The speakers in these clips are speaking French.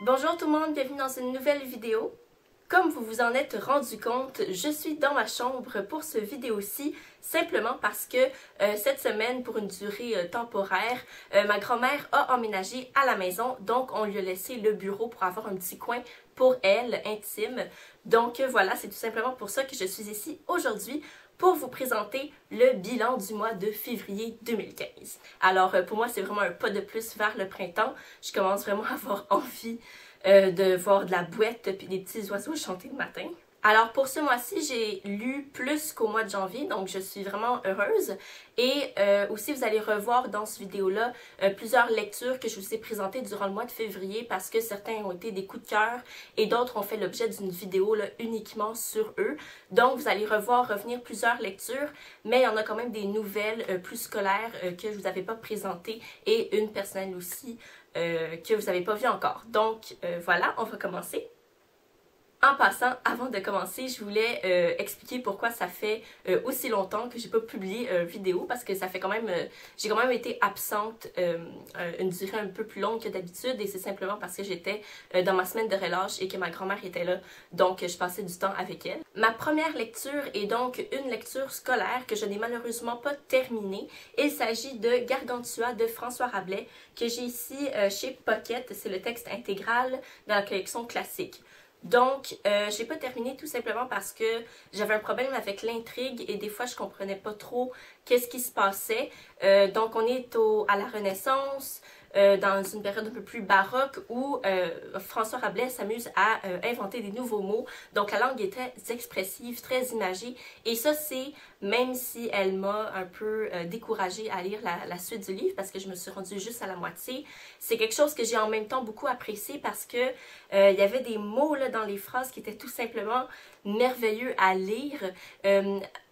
Bonjour tout le monde, bienvenue dans une nouvelle vidéo. Comme vous vous en êtes rendu compte, je suis dans ma chambre pour ce vidéo-ci, simplement parce que cette semaine, pour une durée temporaire, ma grand-mère a emménagé à la maison, donc on lui a laissé le bureau pour avoir un petit coin pour elle, intime. Donc voilà, c'est tout simplement pour ça que je suis ici aujourd'hui, pour vous présenter le bilan du mois de février 2015. Alors pour moi, c'est vraiment un pas de plus vers le printemps. Je commence vraiment à avoir envie de voir de la boîte puis des petits oiseaux chanter le matin. Alors pour ce mois-ci, j'ai lu plus qu'au mois de janvier, donc je suis vraiment heureuse. Et aussi, vous allez revoir dans cette vidéo-là plusieurs lectures que je vous ai présentées durant le mois de février parce que certains ont été des coups de cœur et d'autres ont fait l'objet d'une vidéo là, uniquement sur eux. Donc vous allez revenir plusieurs lectures, mais il y en a quand même des nouvelles plus scolaires que je vous avais pas présentées et une personnelle aussi que vous n'avez pas vu encore. Donc voilà, on va commencer. En passant, avant de commencer, je voulais expliquer pourquoi ça fait aussi longtemps que j'ai pas publié une vidéo parce que ça fait quand même, j'ai quand même été absente une durée un peu plus longue que d'habitude et c'est simplement parce que j'étais dans ma semaine de relâche et que ma grand-mère était là, donc je passais du temps avec elle. Ma première lecture est donc une lecture scolaire que je n'ai malheureusement pas terminée. Il s'agit de Gargantua de François Rabelais que j'ai ici chez Pocket, c'est le texte intégral dans la collection classique. Donc, j'ai pas terminé tout simplement parce que j'avais un problème avec l'intrigue et des fois je comprenais pas trop qu'est-ce qui se passait. Donc, on est à la Renaissance, dans une période un peu plus baroque où François Rabelais s'amuse à inventer des nouveaux mots. Donc, la langue est très expressive, très imagée. Et ça, c'est, même si elle m'a un peu découragée à lire la suite du livre parce que je me suis rendue juste à la moitié, c'est quelque chose que j'ai en même temps beaucoup apprécié parce que il y avait des mots là, dans les phrases qui étaient tout simplement merveilleux à lire.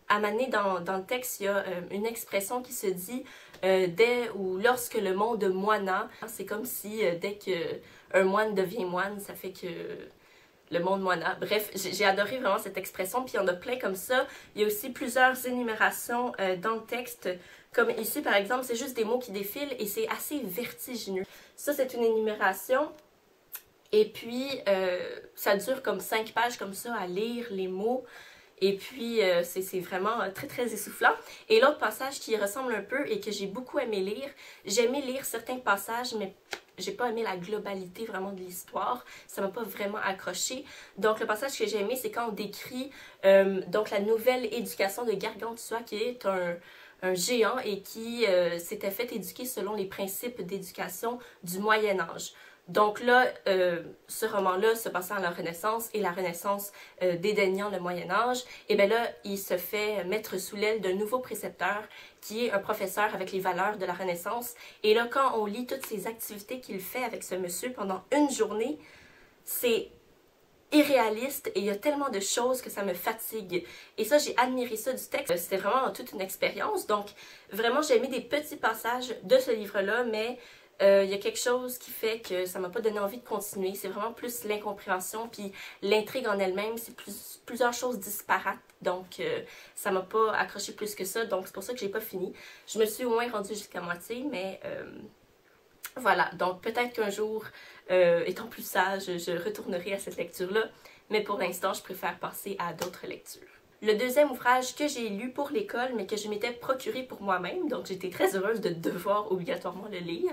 À un moment donné, dans le texte, il y a une expression qui se dit dès ou lorsque le monde moina. C'est comme si dès qu'un moine devient moine, ça fait que le monde moina. Bref, j'ai adoré vraiment cette expression, puis il y en a plein comme ça. Il y a aussi plusieurs énumérations dans le texte, comme ici par exemple, c'est juste des mots qui défilent et c'est assez vertigineux. Ça, c'est une énumération. Et puis, ça dure comme 5 pages comme ça à lire les mots. Et puis, c'est vraiment très très essoufflant. Et l'autre passage qui ressemble un peu et que j'ai beaucoup aimé lire, j'ai aimé lire certains passages, mais j'ai pas aimé la globalité vraiment de l'histoire. Ça m'a pas vraiment accroché. Donc, le passage que j'ai aimé, c'est quand on décrit donc la nouvelle éducation de Gargantua, qui est un géant et qui s'était fait éduquer selon les principes d'éducation du Moyen Âge. Donc là, ce roman-là se passant à la Renaissance et la Renaissance dédaignant le Moyen Âge, et bien là, il se fait mettre sous l'aile d'un nouveau précepteur qui est un professeur avec les valeurs de la Renaissance. Et là, quand on lit toutes ces activités qu'il fait avec ce monsieur pendant une journée, c'est irréaliste et il y a tellement de choses que ça me fatigue. Et ça, j'ai admiré ça du texte. C'était vraiment toute une expérience. Donc, vraiment, j'ai aimé des petits passages de ce livre-là, mais il y a quelque chose qui fait que ça m'a pas donné envie de continuer. C'est vraiment plus l'incompréhension, puis l'intrigue en elle-même, c'est plusieurs choses disparates. Donc, ça m'a pas accroché plus que ça. Donc, c'est pour ça que j'ai pas fini. Je me suis au moins rendue jusqu'à moitié, mais voilà. Donc, peut-être qu'un jour, étant plus sage, je retournerai à cette lecture-là. Mais pour l'instant, je préfère passer à d'autres lectures. Le deuxième ouvrage que j'ai lu pour l'école, mais que je m'étais procuré pour moi-même, donc j'étais très heureuse de devoir obligatoirement le lire,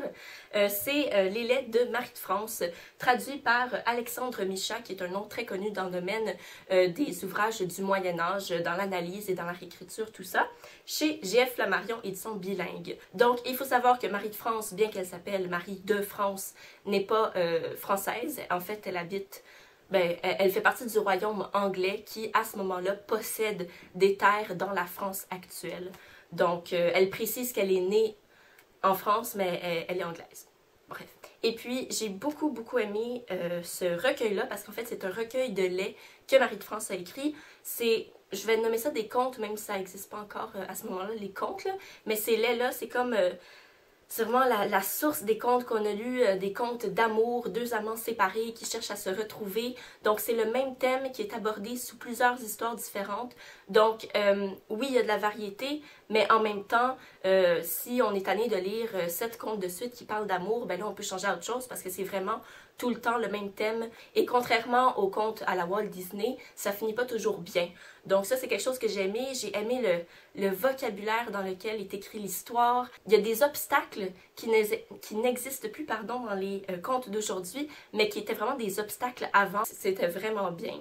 c'est Les Lettres de Marie de France, traduit par Alexandre Michat, qui est un nom très connu dans le domaine des ouvrages du Moyen-Âge, dans l'analyse et dans la réécriture, tout ça, chez G.F. Flammarion, édition bilingue. Donc, il faut savoir que Marie de France, bien qu'elle s'appelle Marie de France, n'est pas française. En fait, elle habite... Ben, elle fait partie du royaume anglais qui, à ce moment-là, possède des terres dans la France actuelle. Donc, elle précise qu'elle est née en France, mais elle est anglaise. Bref. Et puis, j'ai beaucoup aimé ce recueil-là, parce qu'en fait, c'est un recueil de laits que Marie de France a écrit. Je vais nommer ça des contes, même si ça n'existe pas encore à ce moment-là, les contes, là. Mais ces laits-là, c'est comme... c'est vraiment la source des contes qu'on a lus, des contes d'amour, deux amants séparés qui cherchent à se retrouver. Donc c'est le même thème qui est abordé sous plusieurs histoires différentes. Donc oui, il y a de la variété, mais en même temps, si on est tanné de lire 7 contes de suite qui parlent d'amour, ben là on peut changer à autre chose parce que c'est vraiment tout le temps le même thème. Et contrairement aux contes à la Walt Disney, ça finit pas toujours bien. Donc ça, c'est quelque chose que j'ai aimé. J'ai aimé le vocabulaire dans lequel est écrit l'histoire. Il y a des obstacles qui n'existent plus pardon, dans les contes d'aujourd'hui, mais qui étaient vraiment des obstacles avant. C'était vraiment bien.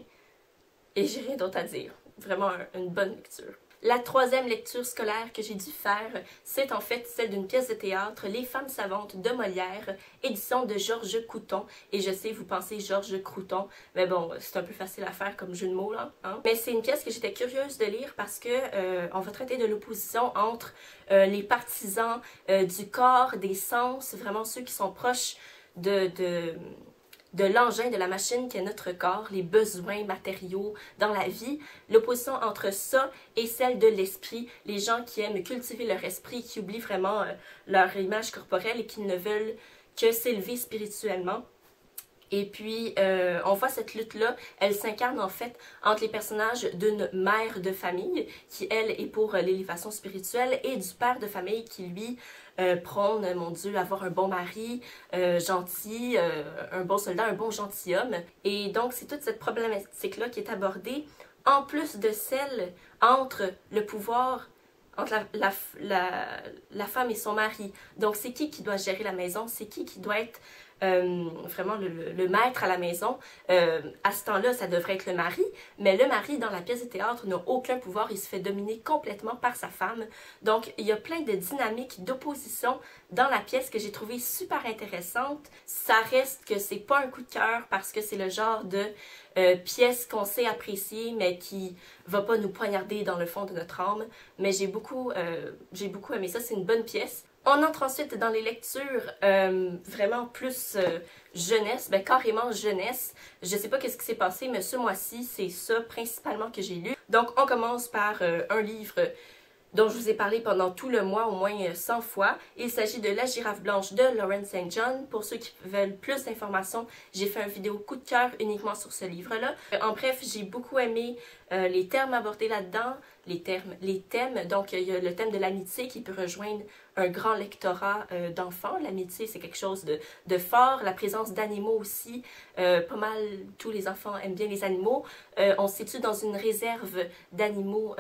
Et j'ai rien d'autre à dire. Vraiment une bonne lecture. La troisième lecture scolaire que j'ai dû faire, c'est en fait celle d'une pièce de théâtre, Les Femmes savantes de Molière, édition de Georges Couton. Et je sais, vous pensez Georges Crouton, mais bon, c'est un peu facile à faire comme jeu de mots là. Hein? Mais c'est une pièce que j'étais curieuse de lire parce que on va traiter de l'opposition entre les partisans du corps, des sens, vraiment ceux qui sont proches de l'engin, de la machine qui est notre corps, les besoins matériaux dans la vie, l'opposition entre ça et celle de l'esprit, les gens qui aiment cultiver leur esprit, qui oublient vraiment leur image corporelle et qui ne veulent que s'élever spirituellement. Et puis, on voit cette lutte-là, elle s'incarne en fait entre les personnages d'une mère de famille qui, elle, est pour l'élévation spirituelle et du père de famille qui, lui, prône, mon Dieu, avoir un bon mari, gentil, un bon soldat, un bon gentilhomme. Et donc, c'est toute cette problématique-là qui est abordée, en plus de celle entre le pouvoir entre la femme et son mari. Donc, c'est qui doit gérer la maison, c'est qui doit être vraiment le maître à la maison. À ce temps-là, ça devrait être le mari, mais le mari, dans la pièce de théâtre, n'a aucun pouvoir, il se fait dominer complètement par sa femme. Donc, il y a plein de dynamiques d'opposition dans la pièce que j'ai trouvé super intéressante. Ça reste que c'est pas un coup de cœur parce que c'est le genre de pièce qu'on sait apprécier, mais qui va pas nous poignarder dans le fond de notre âme. Mais j'ai beaucoup aimé ça, c'est une bonne pièce. On entre ensuite dans les lectures vraiment plus jeunesse, ben carrément jeunesse. Je sais pas qu'est-ce qui s'est passé, mais ce mois-ci, c'est ça principalement que j'ai lu. Donc on commence par un livre dont je vous ai parlé pendant tout le mois au moins 100 fois. Il s'agit de La girafe blanche de Lauren St. John. Pour ceux qui veulent plus d'informations, j'ai fait une vidéo coup de cœur uniquement sur ce livre-là. En bref, j'ai beaucoup aimé les termes abordés là-dedans, les thèmes. Donc, il y a le thème de l'amitié qui peut rejoindre un grand lectorat d'enfants. L'amitié, c'est quelque chose de fort. La présence d'animaux aussi. Pas mal, tous les enfants aiment bien les animaux. On se situe dans une réserve d'animaux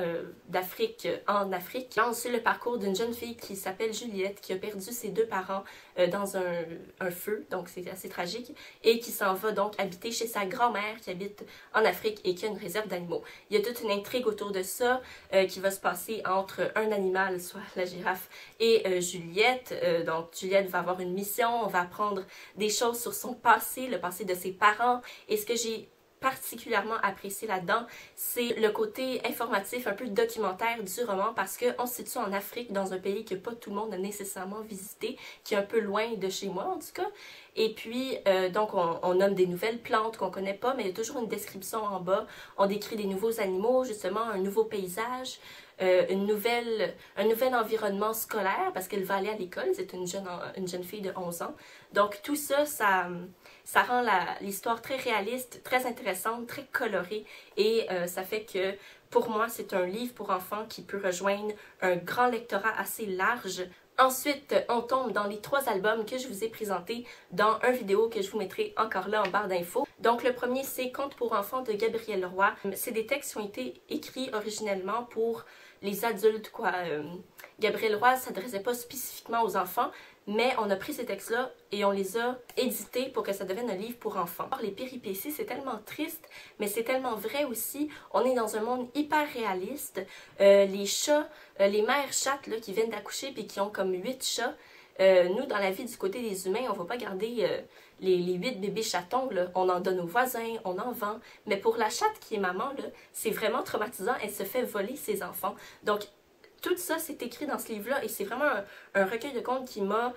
d'Afrique en Afrique. Là, on suit le parcours d'une jeune fille qui s'appelle Juliette, qui a perdu ses deux parents dans un feu, donc c'est assez tragique, et qui s'en va donc habiter chez sa grand-mère qui habite en Afrique et qui a une réserve d'animaux. Il y a toute une intrigue autour de ça qui va se passer entre un animal, soit la girafe, et Juliette. Donc Juliette va avoir une mission, on va apprendre des choses sur son passé, le passé de ses parents, et ce que j'ai particulièrement apprécié là-dedans, c'est le côté informatif, un peu documentaire du roman parce qu'on se situe en Afrique, dans un pays que pas tout le monde a nécessairement visité, qui est un peu loin de chez moi en tout cas. Et puis, donc on nomme des nouvelles plantes qu'on connaît pas, mais il y a toujours une description en bas. On décrit des nouveaux animaux, justement, un nouveau paysage, un nouvel environnement scolaire parce qu'elle va aller à l'école, c'est une jeune fille de 11 ans. Donc tout ça, ça rend l'histoire très réaliste, très intéressante, très colorée et ça fait que pour moi c'est un livre pour enfants qui peut rejoindre un grand lectorat assez large. Ensuite, on tombe dans les 3 albums que je vous ai présentés dans une vidéo que je vous mettrai encore là en barre d'infos. Donc le premier c'est Contes pour enfants de Gabrielle Roy. C'est des textes qui ont été écrits originellement pour les adultes quoi. Gabrielle Roy ne s'adressait pas spécifiquement aux enfants, mais on a pris ces textes-là et on les a édités pour que ça devienne un livre pour enfants. Les péripéties, c'est tellement triste, mais c'est tellement vrai aussi. On est dans un monde hyper réaliste. Les chats, les mères chattes là, qui viennent d'accoucher puis qui ont comme 8 chats, nous, dans la vie du côté des humains, on va pas garder les 8 bébés chatons. Là. On en donne aux voisins, on en vend. Mais pour la chatte qui est maman, c'est vraiment traumatisant. Elle se fait voler ses enfants. Donc, tout ça, c'est écrit dans ce livre-là et c'est vraiment un recueil de contes qui m'a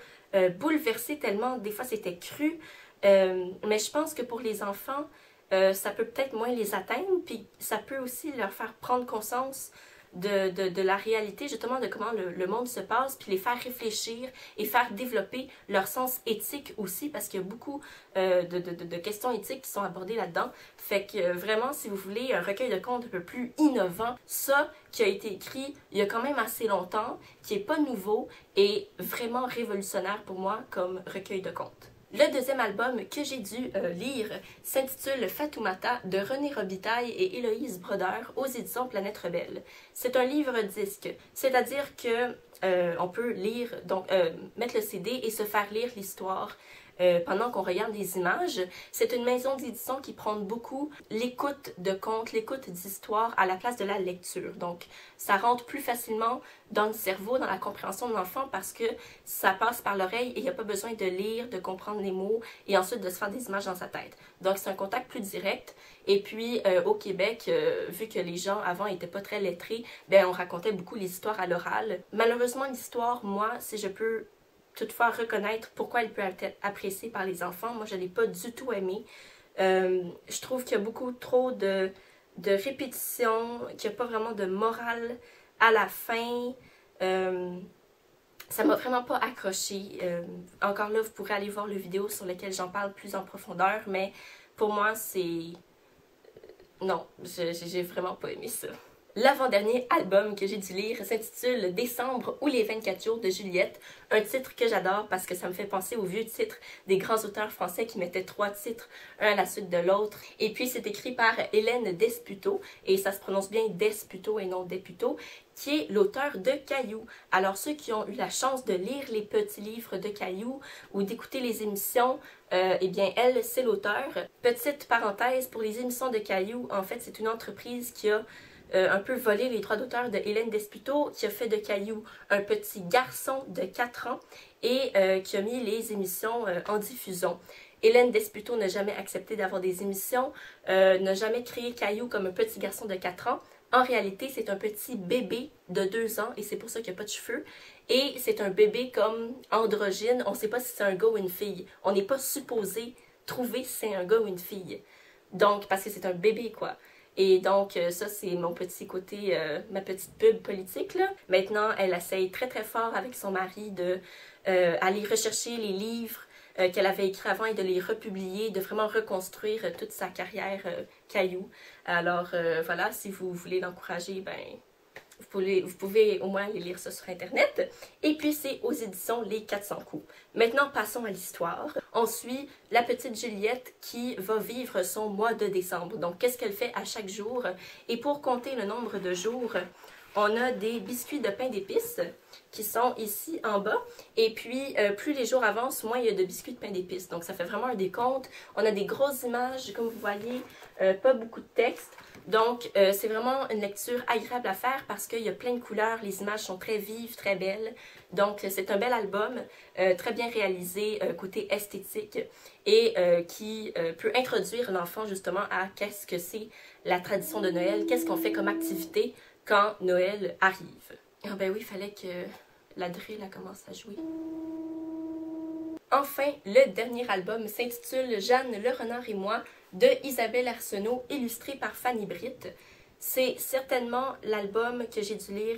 bouleversée tellement, des fois c'était cru, mais je pense que pour les enfants, ça peut peut-être moins les atteindre, puis ça peut aussi leur faire prendre conscience de la réalité, justement, de comment le monde se passe, puis les faire réfléchir et faire développer leur sens éthique aussi, parce qu'il y a beaucoup de questions éthiques qui sont abordées là-dedans. Fait que vraiment, si vous voulez un recueil de contes un peu plus innovant, ça qui a été écrit il y a quand même assez longtemps, qui est pas nouveau et vraiment révolutionnaire pour moi comme recueil de contes. Le deuxième album que j'ai dû lire s'intitule Fatoumata de René Robitaille et Héloïse Brodeur aux éditions Planète Rebelle. C'est un livre-disque, c'est-à-dire que on peut lire, donc mettre le CD et se faire lire l'histoire pendant qu'on regarde des images. C'est une maison d'édition qui prône beaucoup l'écoute de contes, l'écoute d'histoires à la place de la lecture. Donc, ça rentre plus facilement dans le cerveau, dans la compréhension de l'enfant parce que ça passe par l'oreille et il n'y a pas besoin de lire, de comprendre les mots et ensuite de se faire des images dans sa tête. Donc, c'est un contact plus direct. Et puis, au Québec, vu que les gens avant n'étaient pas très lettrés, ben, on racontait beaucoup les histoires à l'oral. Malheureusement, l'histoire, moi, si je peux toutefois reconnaître pourquoi elle peut être appréciée par les enfants. Moi, je ne l'ai pas du tout aimée. Je trouve qu'il y a beaucoup trop de répétitions, qu'il n'y a pas vraiment de morale à la fin. Ça m'a vraiment pas accroché. Encore là, vous pourrez aller voir le vidéo sur lequel j'en parle plus en profondeur, mais pour moi, c'est... Non, j'ai vraiment pas aimé ça. L'avant-dernier album que j'ai dû lire s'intitule Décembre ou les 24 jours de Juliette, un titre que j'adore parce que ça me fait penser aux vieux titres des grands auteurs français qui mettaient 3 titres, un à la suite de l'autre. Et puis c'est écrit par Hélène Desputo, et ça se prononce bien Desputo et non Desputo, qui est l'auteur de Caillou. Alors ceux qui ont eu la chance de lire les petits livres de Caillou ou d'écouter les émissions, eh bien elle, c'est l'auteur. Petite parenthèse, pour les émissions de Caillou, en fait c'est une entreprise qui a un peu volé les droits d'auteur de Hélène Desputo, qui a fait de Caillou un petit garçon de 4 ans et qui a mis les émissions en diffusion. Hélène Desputo n'a jamais accepté d'avoir des émissions, n'a jamais créé Caillou comme un petit garçon de 4 ans. En réalité, c'est un petit bébé de 2 ans et c'est pour ça qu'il n'y a pas de cheveux. Et c'est un bébé comme androgyne, on ne sait pas si c'est un gars ou une fille. On n'est pas supposé trouver si c'est un gars ou une fille. Donc, parce que c'est un bébé, quoi. Et donc, ça, c'est mon petit côté, ma petite pub politique, là. Maintenant, elle essaye très, très fort avec son mari de aller rechercher les livres qu'elle avait écrits avant et de les republier, de vraiment reconstruire toute sa carrière Caillou. Alors, voilà, si vous voulez l'encourager, ben... Vous pouvez au moins aller lire ça sur Internet. Et puis, c'est aux éditions Les 400 coups. Maintenant, passons à l'histoire. On suit la petite Juliette qui va vivre son mois de décembre. Donc, qu'est-ce qu'elle fait à chaque jour? Et pour compter le nombre de jours, on a des biscuits de pain d'épices qui sont ici en bas. Et puis, plus les jours avancent, moins il y a de biscuits de pain d'épices. Donc, ça fait vraiment un décompte. On a des grosses images, comme vous voyez, pas beaucoup de texte. Donc, c'est vraiment une lecture agréable à faire parce qu'il y a plein de couleurs, les images sont très vives, très belles. Donc, c'est un bel album, très bien réalisé, côté esthétique, et qui peut introduire l'enfant justement à qu'est-ce que c'est la tradition de Noël, qu'est-ce qu'on fait comme activité quand Noël arrive. Ah ben oui, il fallait que la drill commence à jouer. Enfin, le dernier album s'intitule Jeanne, le renard et moi de Isabelle Arsenault, illustré par Fanny Britt. C'est certainement l'album que j'ai dû lire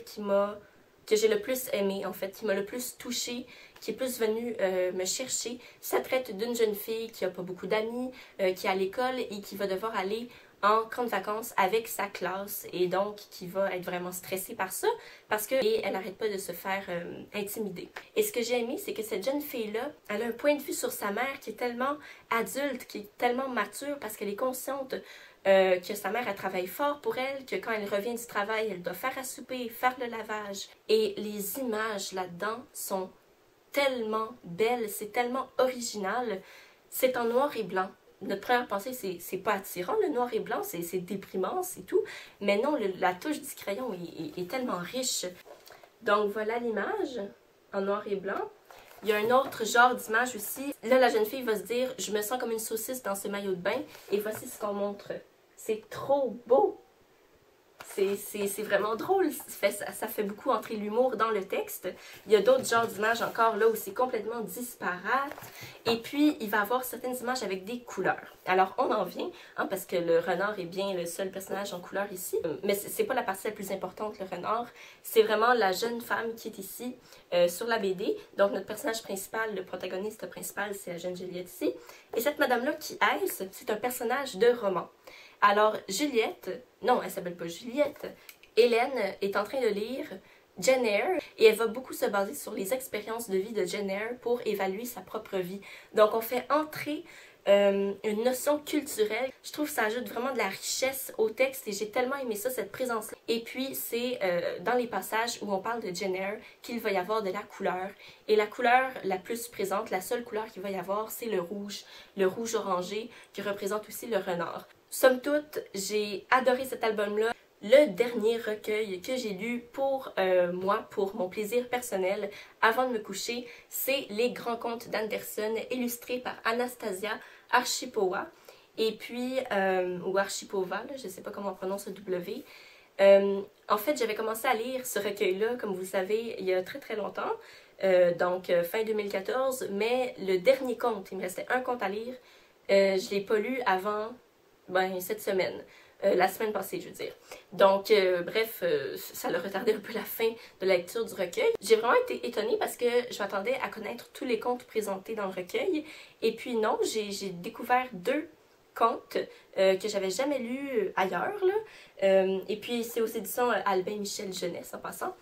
que j'ai le plus aimé, en fait, qui m'a le plus touchée, qui est plus venu me chercher. Ça traite d'une jeune fille qui n'a pas beaucoup d'amis, qui est à l'école et qui va devoir aller en camp de vacances avec sa classe et donc qui va être vraiment stressée par ça parce qu'elle n'arrête pas de se faire intimider. Et ce que j'ai aimé, c'est que cette jeune fille-là, elle a un point de vue sur sa mère qui est tellement adulte, qui est tellement mature parce qu'elle est consciente que sa mère, elle travaille fort pour elle, que quand elle revient du travail, elle doit faire à souper, faire le lavage. Et les images là-dedans sont tellement belles, c'est tellement original. C'est en noir et blanc. Notre première pensée, c'est pas attirant, le noir et blanc, c'est déprimant, c'est tout. Mais non, la touche du crayon est tellement riche. Donc voilà l'image en noir et blanc. Il y a un autre genre d'image aussi. Là, la jeune fille va se dire « Je me sens comme une saucisse dans ce maillot de bain. » Et voici ce qu'on montre. C'est trop beau! C'est vraiment drôle, ça fait beaucoup entrer l'humour dans le texte. Il y a d'autres genres d'images encore là où c'est complètement disparate. Et puis, il va y avoir certaines images avec des couleurs. Alors, on en vient, hein, parce que le renard est bien le seul personnage en couleur ici. Mais c'est pas la partie la plus importante, le renard. C'est vraiment la jeune femme qui est ici sur la BD. Donc, notre personnage principal, le protagoniste principal, c'est la jeune Juliette ici. Et cette madame-là, qui est-ce? C'est un personnage de roman. Alors, Juliette, non, elle s'appelle pas Juliette, Hélène est en train de lire Jane Eyre et elle va beaucoup se baser sur les expériences de vie de Jane Eyre pour évaluer sa propre vie. Donc on fait entrer une notion culturelle. Je trouve que ça ajoute vraiment de la richesse au texte et j'ai tellement aimé ça, cette présence-là. Et puis c'est dans les passages où on parle de Jane Eyre qu'il va y avoir de la couleur. Et la couleur la plus présente, la seule couleur qu'il va y avoir, c'est le rouge orangé qui représente aussi le renard. Somme toute, j'ai adoré cet album-là. Le dernier recueil que j'ai lu pour moi, pour mon plaisir personnel, avant de me coucher, c'est Les Grands Contes d'Anderson, illustrés par Anastasia Archipova. Et puis, ou Archipova, là, je ne sais pas comment on prononce le W. En fait, j'avais commencé à lire ce recueil-là, comme vous savez, il y a très très longtemps, donc fin 2014, mais le dernier conte, il me restait un conte à lire, je ne l'ai pas lu avant cette semaine. La semaine passée, je veux dire. Donc, bref, ça a retardé un peu la fin de la lecture du recueil. J'ai vraiment été étonnée parce que je m'attendais à connaître tous les contes présentés dans le recueil. Et puis non, j'ai découvert 2 contes que j'avais jamais lus ailleurs, là. Et puis, c'est aux éditions Albin Michel Jeunesse, en passant.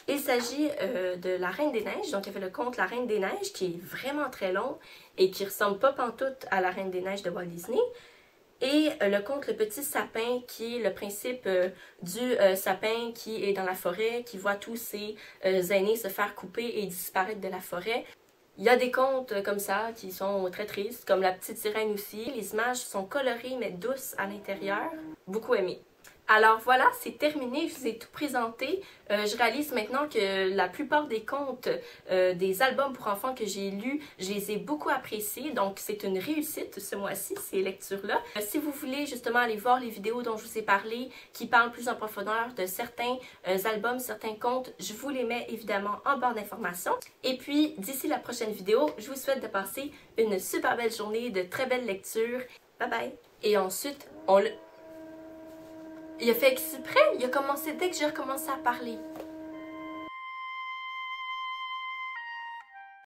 Il s'agit de La Reine des Neiges. Donc, il y avait le conte La Reine des Neiges qui est vraiment très long et qui ressemble pas pantoute à La Reine des Neiges de Walt Disney. Et le conte Le Petit Sapin, qui est le principe du sapin qui est dans la forêt, qui voit tous ses aînés se faire couper et disparaître de la forêt. Il y a des contes comme ça qui sont très tristes, comme La Petite Sirène aussi. Les images sont colorées mais douces à l'intérieur. Beaucoup aimé. Alors voilà, c'est terminé, je vous ai tout présenté. Je réalise maintenant que la plupart des contes des albums pour enfants que j'ai lus, je les ai beaucoup appréciés. Donc c'est une réussite ce mois-ci, ces lectures-là. Si vous voulez justement aller voir les vidéos dont je vous ai parlé, qui parlent plus en profondeur de certains albums, certains contes, je vous les mets évidemment en barre d'informations. Et puis d'ici la prochaine vidéo, je vous souhaite de passer une super belle journée, de très belles lectures. Bye bye! Et ensuite, il a fait exprès, il a commencé dès que j'ai recommencé à parler.